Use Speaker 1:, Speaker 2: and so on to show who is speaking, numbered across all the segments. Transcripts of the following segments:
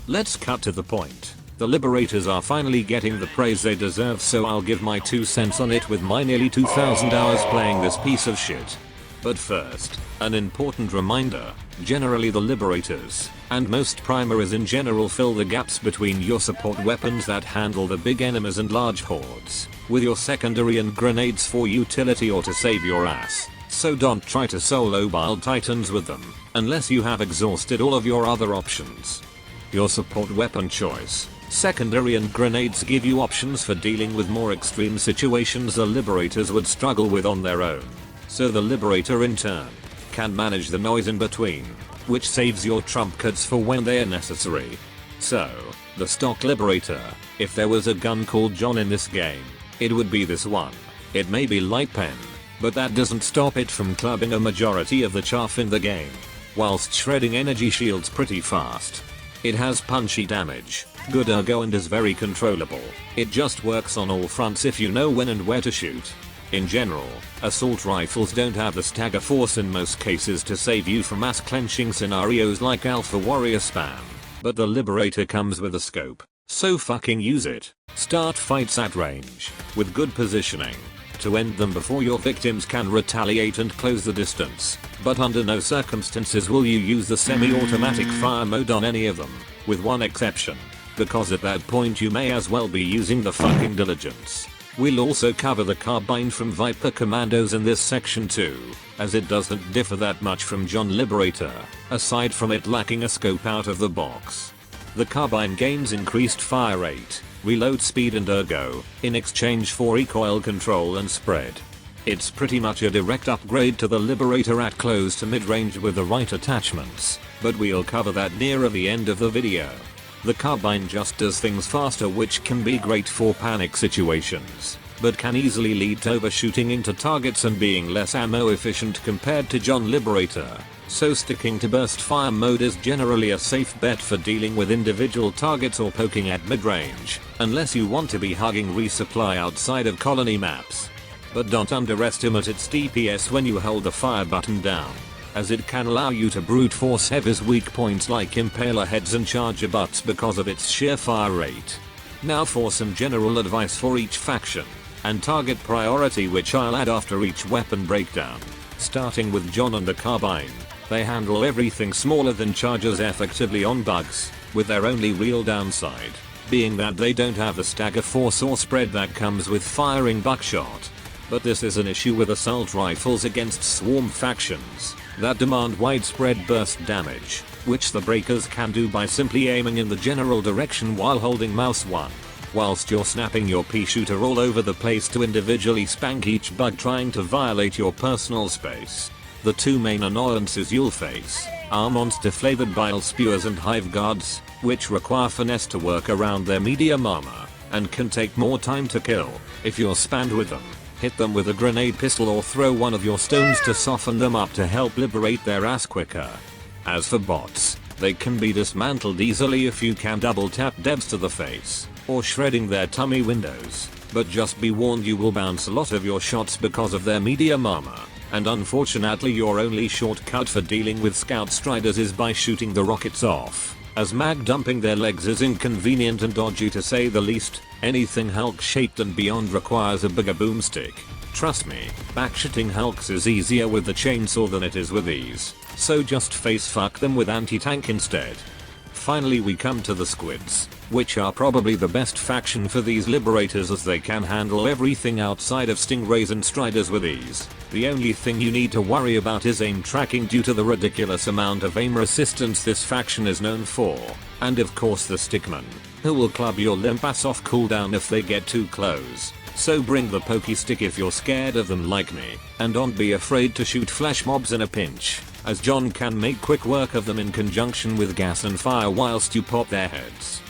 Speaker 1: Let's cut to the point. The liberators are finally getting the praise they deserve, so I'll give my 2 cents on it with my nearly 2,000 hours playing this piece of shit. But first, an important reminder, generally the liberators, and most primaries in general, fill the gaps between your support weapons that handle the big enemies and large hordes, with your secondary and grenades for utility or to save your ass. So don't try to solo build titans with them, unless you have exhausted all of your other options. Your support weapon choice, secondary and grenades give you options for dealing with more extreme situations the liberators would struggle with on their own. So the liberator in turn can manage the noise in between, which saves your trump cards for when they are necessary. So, the stock liberator, if there was a gun called John in this game, it would be this one. It may be light pen, but that doesn't stop it from clubbing a majority of the chaff in the game, whilst shredding energy shields pretty fast. It has punchy damage, good ergo, and is very controllable. It just works on all fronts if you know when and where to shoot. In general, assault rifles don't have the stagger force in most cases to save you from ass clenching scenarios like Alpha Warrior spam, but the Liberator comes with a scope, so fucking use it. Start fights at range, with good positioning, to end them before your victims can retaliate and close the distance, but under no circumstances will you use the semi-automatic fire mode on any of them, with one exception, because at that point you may as well be using the fucking diligence. We'll also cover the carbine from Viper Commandos in this section too, as it doesn't differ that much from John Liberator, aside from it lacking a scope out of the box. The carbine gains increased fire rate, reload speed and ergo, in exchange for recoil control and spread. It's pretty much a direct upgrade to the Liberator at close to mid-range with the right attachments, but we'll cover that nearer the end of the video. The carbine just does things faster, which can be great for panic situations, but can easily lead to overshooting into targets and being less ammo efficient compared to John Liberator, so sticking to burst fire mode is generally a safe bet for dealing with individual targets or poking at mid-range, unless you want to be hugging resupply outside of colony maps. But don't underestimate its DPS when you hold the fire button down, as it can allow you to brute force heavy's weak points like impaler heads and charger butts because of its sheer fire rate. Now for some general advice for each faction, and target priority, which I'll add after each weapon breakdown. Starting with John and the carbine, they handle everything smaller than chargers effectively on bugs, with their only real downside being that they don't have the stagger force or spread that comes with firing buckshot. But this is an issue with assault rifles against swarm factions that demand widespread burst damage, which the breakers can do by simply aiming in the general direction while holding mouse 1, whilst you're snapping your pea shooter all over the place to individually spank each bug trying to violate your personal space. The two main annoyances you'll face are monster flavored bile spewers and hive guards, which require finesse to work around their medium armor, and can take more time to kill. If you're spammed with them, hit them with a grenade pistol or throw one of your stones to soften them up to help liberate their ass quicker. As for bots, they can be dismantled easily if you can double tap devs to the face, or shredding their tummy windows, but just be warned you will bounce a lot of your shots because of their medium armor, and unfortunately your only shortcut for dealing with scout striders is by shooting the rockets off, as mag dumping their legs is inconvenient and dodgy to say the least. Anything Hulk shaped and beyond requires a bigger boomstick. Trust me, backshooting Hulks is easier with the chainsaw than it is with these, so just face fuck them with anti-tank instead. Finally we come to the squids, which are probably the best faction for these liberators as they can handle everything outside of stingrays and striders with ease. The only thing you need to worry about is aim tracking due to the ridiculous amount of aim resistance this faction is known for, and of course the stickmen, who will club your limp ass off cooldown if they get too close. So bring the pokey stick if you're scared of them like me, and don't be afraid to shoot flash mobs in a pinch, as John can make quick work of them in conjunction with gas and fire whilst you pop their heads.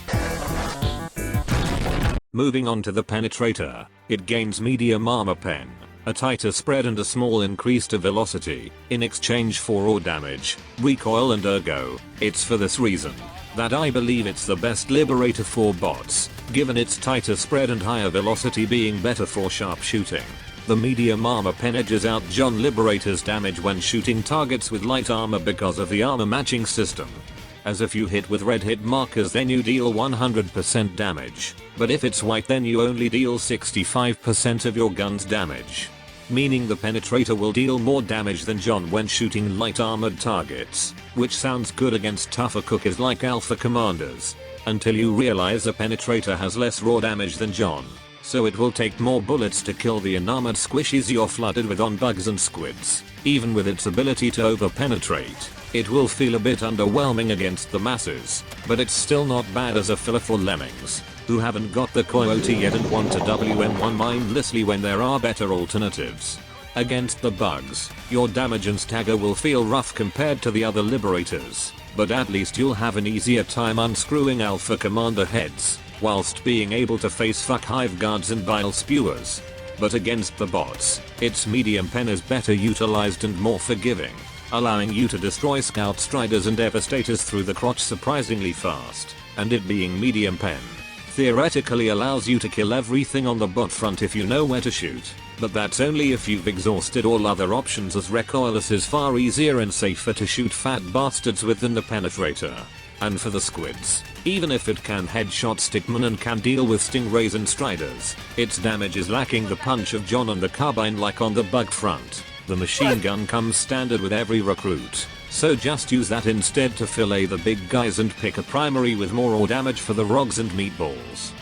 Speaker 1: Moving on to the penetrator, it gains medium armor pen, a tighter spread and a small increase to velocity, in exchange for raw damage, recoil and ergo. It's for this reason that I believe it's the best liberator for bots, given its tighter spread and higher velocity being better for sharpshooting. The medium armor pen edges out John Liberator's damage when shooting targets with light armor because of the armor matching system. as if you hit with red hit markers then you deal 100% damage, but if it's white then you only deal 65% of your gun's damage. Meaning the penetrator will deal more damage than John when shooting light armored targets, which sounds good against tougher cookies like alpha commanders, until you realize the penetrator has less raw damage than John, so it will take more bullets to kill the enamored squishies you're flooded with on bugs and squids. Even with its ability to over-penetrate, it will feel a bit underwhelming against the masses, but it's still not bad as a filler for lemmings who haven't got the coyote yet and want to WM1 mindlessly when there are better alternatives. Against the bugs, your damage and stagger will feel rough compared to the other liberators, but at least you'll have an easier time unscrewing alpha commander heads, whilst being able to face fuck hive guards and bile spewers. But against the bots, its medium pen is better utilized and more forgiving, allowing you to destroy scout striders and devastators through the crotch surprisingly fast, and it being medium pen theoretically allows you to kill everything on the bot front if you know where to shoot, but that's only if you've exhausted all other options, as recoilless is far easier and safer to shoot fat bastards with than the penetrator. And for the squids, even if it can headshot stickmen and can deal with stingrays and striders, its damage is lacking the punch of John and the carbine like on the bug front. The machine gun comes standard with every recruit, so just use that instead to fillet the big guys and pick a primary with more raw damage for the rogs and meatballs.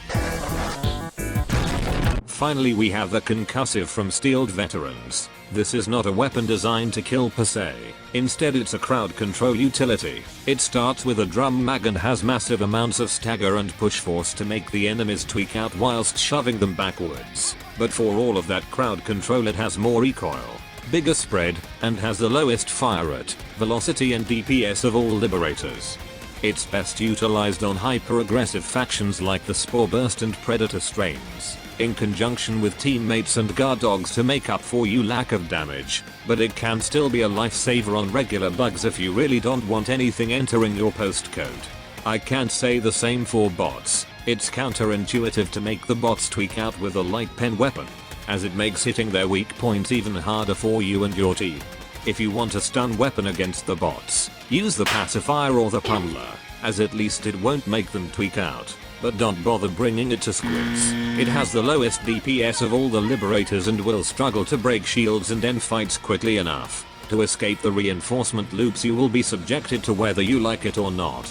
Speaker 1: Finally we have the concussive from Steeled Veterans. This is not a weapon designed to kill per se, instead it's a crowd control utility. It starts with a drum mag and has massive amounts of stagger and push force to make the enemies tweak out whilst shoving them backwards, but for all of that crowd control it has more recoil, bigger spread, and has the lowest fire rate, velocity and DPS of all liberators. It's best utilized on hyper-aggressive factions like the Spore Burst and Predator strains, in conjunction with teammates and guard dogs to make up for your lack of damage, but it can still be a lifesaver on regular bugs if you really don't want anything entering your postcode. I can't say the same for bots. It's counterintuitive to make the bots tweak out with a light pen weapon, as it makes hitting their weak points even harder for you and your team. If you want a stun weapon against the bots, use the pacifier or the pummler, as at least it won't make them tweak out, but don't bother bringing it to squids. It has the lowest DPS of all the liberators and will struggle to break shields and end fights quickly enough to escape the reinforcement loops you will be subjected to whether you like it or not.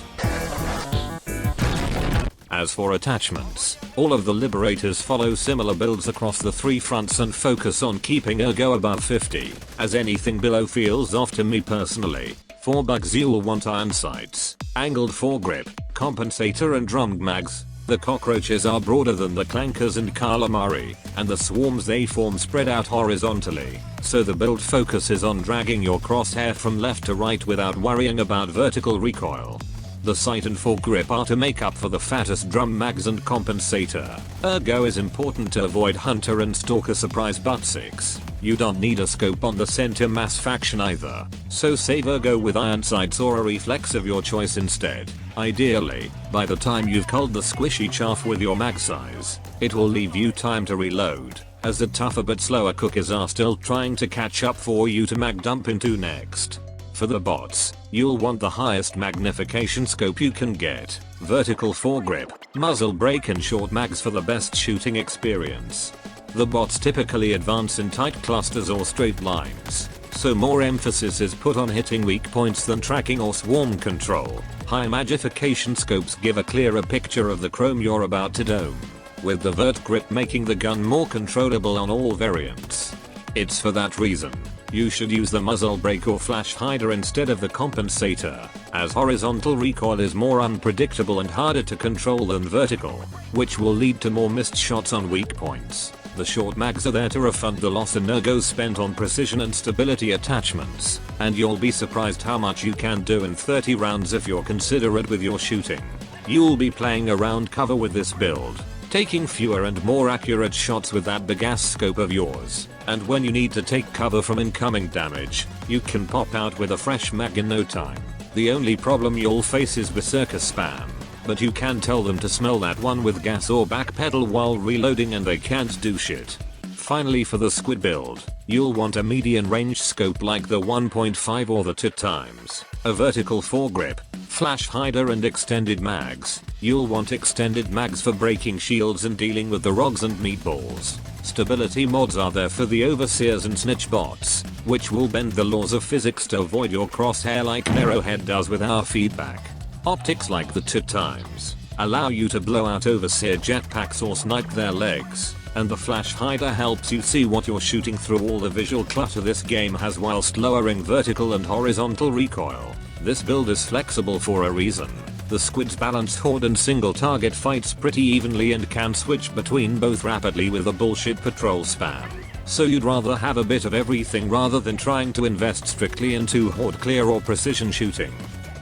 Speaker 1: As for attachments, all of the liberators follow similar builds across the three fronts and focus on keeping ergo above 50, as anything below feels off to me personally. For bugs you'll want iron sights, angled foregrip, compensator and drum mags. The cockroaches are broader than the clankers and calamari, and the swarms they form spread out horizontally, so the build focuses on dragging your crosshair from left to right without worrying about vertical recoil. The sight and foregrip are to make up for the fattest drum mags and compensator. Ergo is important to avoid hunter and stalker surprise buttsicks. You don't need a scope on the center mass faction either, so save ergo with iron sights or a reflex of your choice instead. Ideally, by the time you've culled the squishy chaff with your mag size, it will leave you time to reload, as the tougher but slower cookies are still trying to catch up for you to mag dump into next. For the bots, you'll want the highest magnification scope you can get, vertical foregrip, muzzle brake and short mags for the best shooting experience. The bots typically advance in tight clusters or straight lines, so more emphasis is put on hitting weak points than tracking or swarm control. High magnification scopes give a clearer picture of the chrome you're about to dome, with the vert grip making the gun more controllable on all variants. It's for that reason you should use the muzzle brake or flash hider instead of the compensator, as horizontal recoil is more unpredictable and harder to control than vertical, which will lead to more missed shots on weak points. The short mags are there to refund the loss in ergo spent on precision and stability attachments, and you'll be surprised how much you can do in 30 rounds if you're considerate with your shooting. You'll be playing around cover with this build, taking fewer and more accurate shots with that becasue scope of yours, and when you need to take cover from incoming damage, you can pop out with a fresh mag in no time. The only problem you'll face is berserker spam, but you can tell them to smell that one with gas or backpedal while reloading and they can't do shit. Finally, for the squid build, you'll want a median range scope like the 1.5 or the 2x, a vertical foregrip, Flash hider and extended mags. You'll want extended mags for breaking shields and dealing with the rogs and meatballs. Stability mods are there for the overseers and snitch bots, which will bend the laws of physics to avoid your crosshair like Narrowhead does with our feedback. Optics like the 2x allow you to blow out overseer jetpacks or snipe their legs, and the flash hider helps you see what you're shooting through all the visual clutter this game has whilst lowering vertical and horizontal recoil. This build is flexible for a reason. The squids balance horde and single target fights pretty evenly and can switch between both rapidly with a bullshit patrol spam. So you'd rather have a bit of everything rather than trying to invest strictly into horde clear or precision shooting.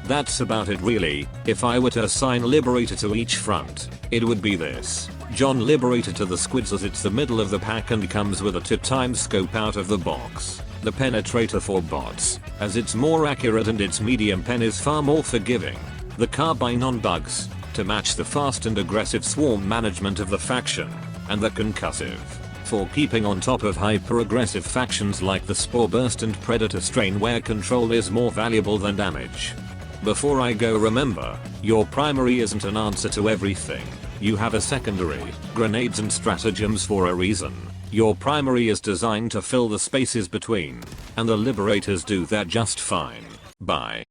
Speaker 1: That's about it really. If I were to assign Liberator to each front, it would be this. John Liberator to the squids as it's the middle of the pack and comes with a 2x scope out of the box. The penetrator for bots, as it's more accurate and its medium pen is far more forgiving. The carbine on bugs, to match the fast and aggressive swarm management of the faction. And the concussive, for keeping on top of hyper-aggressive factions like the Spore Burst and Predator strain where control is more valuable than damage. Before I go, remember, your primary isn't an answer to everything. You have a secondary, grenades and stratagems for a reason. Your primary is designed to fill the spaces between, and the liberators do that just fine. Bye.